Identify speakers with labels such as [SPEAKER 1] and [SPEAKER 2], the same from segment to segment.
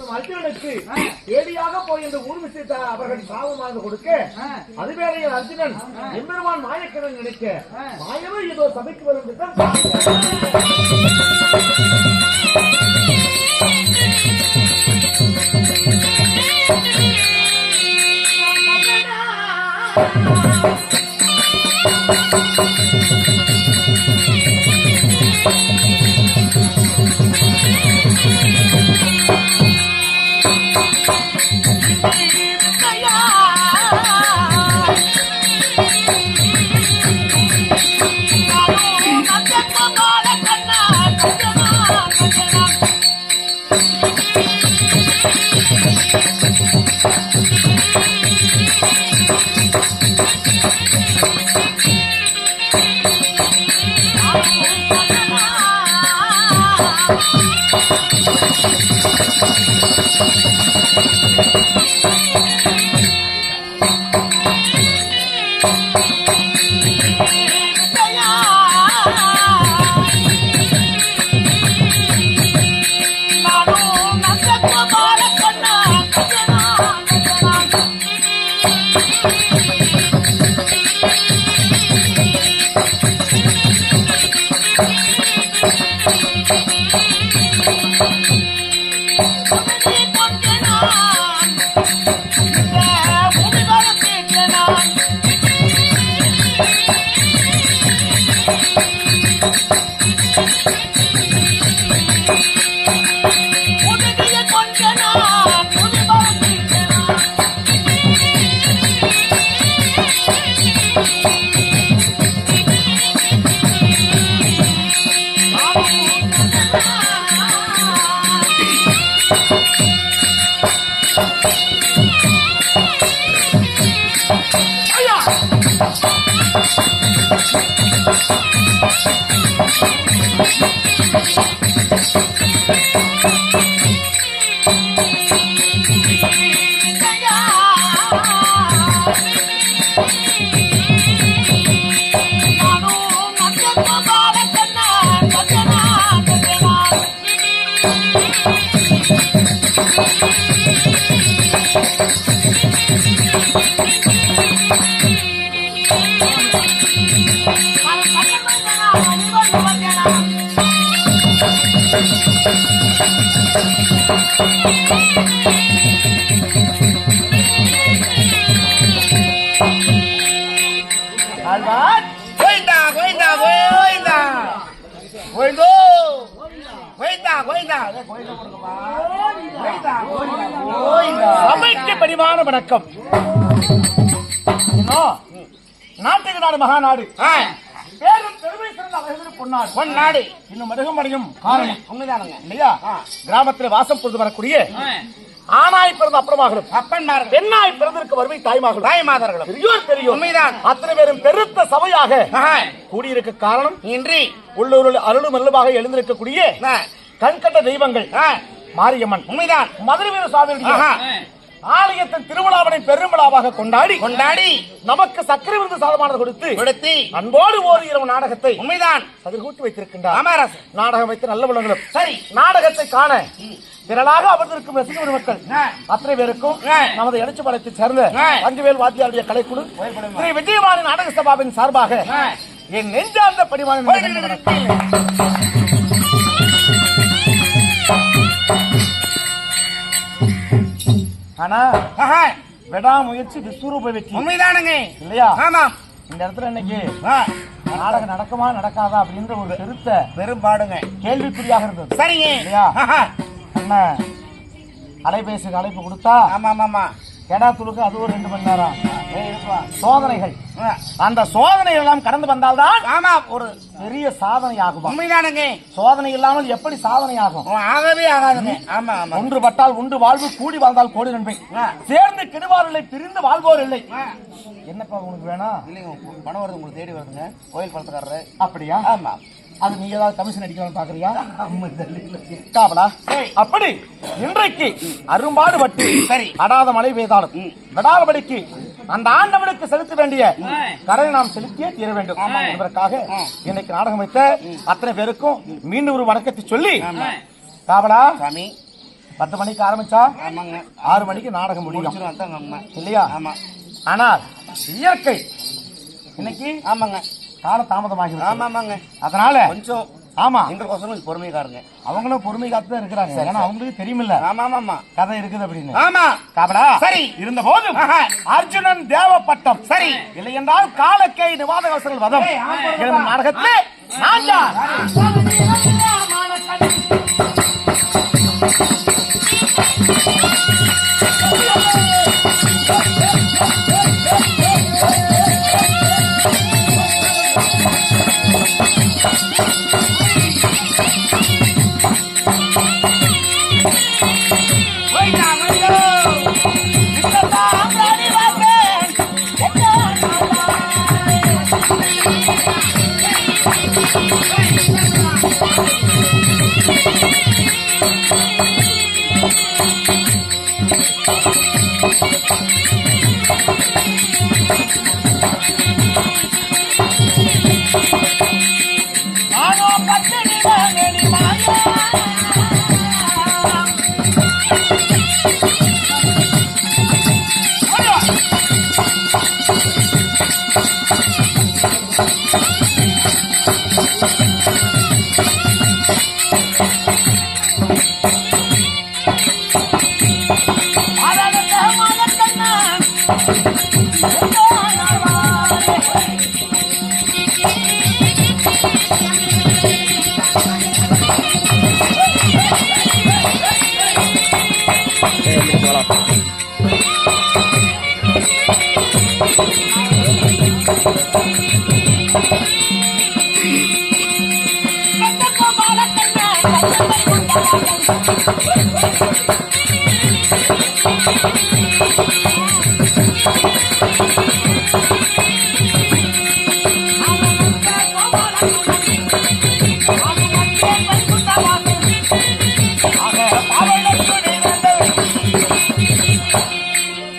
[SPEAKER 1] அர்ஜுனனுக்கு ஏடியாக போய் இந்த ஊர் விஷயத்தை அவர்கள் சாபமாக கொடுக்க அதுவேளையில் அர்ஜுனன் எம்பெருமான் மாயக்கடன் நினைக்க மாயவே ஏதோ சபைக்கு வரும் பணிவான வணக்கம். நாட்டுக்கு நாடு மகாநாடு, பேரும் பெருமை சிறந்த பொன்னாடு பொன்னாடு இன்னும் மருகமடையும் காரணம் உண்மைதானுங்க இல்லையா? கிராமத்தில் வாசம் பொழுது வரக்கூடிய ஆணாய் பிறந்த அப்பறமாகளும் அப்பன்மார்கள், பெண்ணாய் பிறந்திருக்க வருவை தாய்மார்களும் தாய்மாதர்களும் பெரியோர் பெரியோர் உண்மைதான் அத்தனை பேரும் பெருத்த சபையாக கூடியிருக்க காரணம் இன்றி உள்ளூரில் அருளும் அருளுமாக எழுந்திருக்கக்கூடிய கண்கண்ட தெய்வங்கள் மாரியம்மன் உண்மைதான் மதுரை வீர சுவாமி ஆலயத்தின் திருவிழாவினை பெருமிழாவாக கொண்டாடி நமக்கு சக்கரை விருந்து சாதமானது கொடுத்து அன்போடு ஓர் இரவு நாடகத்தை உண்மைதான் சதிர்கூட்டி வைத்திருக்கின்றார். நாடகம் வைத்து நல்ல விளங்களும் சரி நாடகத்தை காண திரளாக அமர்ந்திருக்கும் ரசிக பெருமக்கள் அத்தனை பேருக்கும் நமது எழுச்சிப்பாளையத்தை சேர்ந்த அங்குவேல் வாத்தியாருடைய கலைக்குழு திரு விஜயவாணி நாடக சபாவின் சார்பாக என் நெஞ்சார்ந்த பணிவான ஆனா விடாமுயற்சி விஸ்வரூப வெற்றி உண்மைதானுங்க இல்லையா? ஆமாம். இந்த இடத்துல இன்னைக்கு நாடகம் நடக்குமா நடக்காதா அப்படின்ற ஒரு பெரும்பாடுங்க கேள்விக்குறியாக இருந்தது. சரிங்க இல்லையா? என்ன அலைபேசிக்கு அழைப்பு கொடுத்தா ஆமா கெடா துளுக்கு அது ஒரு 2 மணி நேரம் சோதனைகள், அந்த சோதனைகள் எல்லாம் கடந்து வந்தால்தான் ஆமா ஒரு பெரிய சாதனை ஆகும். உண்மைதானுங்க. சோதனை இல்லாமல் எப்படி சாதனை ஆகும்? ஆகவே ஆகாதுங்க. ஆமா ஆமா. ஒன்று பட்டால் உண்டு வாழ்வு, கூடி வாழ்ந்தால் கோடி நன்மை, சேர்ந்து கெடுவார் இல்லை, பிரிந்து வாழ்வோர் இல்லை. என்னப்பா உங்களுக்கு வேணும்? இல்லைங்க, பணம் வருது, உங்களுக்கு தேடி வருதுங்க, கோயில் பழத்துக்காரரு. அப்படியா? ஆமா. அது நீ ஏதாவது கமிஷன் அடிக்கலாம்னு பாக்குறியா? அப்படி இன்றைக்கு அரும்பாடு பட்டு சரி அடாத மழை பெய்தாலும் விடாதபடிக்கு அந்த ஆண்டவனுக்கு செலுத்த வேண்டிய கரை நாம் செலுத்தியே தீர வேண்டும் என்பதற்காக இன்னைக்கு நாடகம் வைத்த அத்தனை பேருக்கும் மீண்டும் ஒரு வணக்கத்தை சொல்லி காவலா சாமி 10 மணிக்கு ஆரம்பிச்சா
[SPEAKER 2] ஆமாங்க
[SPEAKER 1] 6 மணிக்கு நாடகம் முடியும்
[SPEAKER 2] அதாங்க
[SPEAKER 1] இல்லையா?
[SPEAKER 2] ஆமா.
[SPEAKER 1] ஆனால் இயற்கை இன்னைக்கு
[SPEAKER 2] ஆமாங்க
[SPEAKER 1] கால தாமதமாகி
[SPEAKER 2] ஆமாங்க.
[SPEAKER 1] அதனால
[SPEAKER 2] கொஞ்சம்
[SPEAKER 1] ஆமா
[SPEAKER 2] எங்களுக்கோசரம் பொறுமைக்காரங்க
[SPEAKER 1] அவங்களும் பொறுமை காத்து தான் இருக்கிறாங்க. ஏன்னா அவங்களுக்கு தெரியுமில்ல
[SPEAKER 2] ஆமா
[SPEAKER 1] கதை இருக்குது அப்படின்னு.
[SPEAKER 2] ஆமா
[SPEAKER 1] காபடா
[SPEAKER 2] சரி.
[SPEAKER 1] இருந்த போதும் அர்ஜுனன் தேவப்பட்டம் சரி இல்லை என்றால் காலக்கை நிவாதகவசங்கள் வதம் எழுந்த நாடகத்திலே நான் யார்?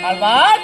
[SPEAKER 1] ஆழ்வார்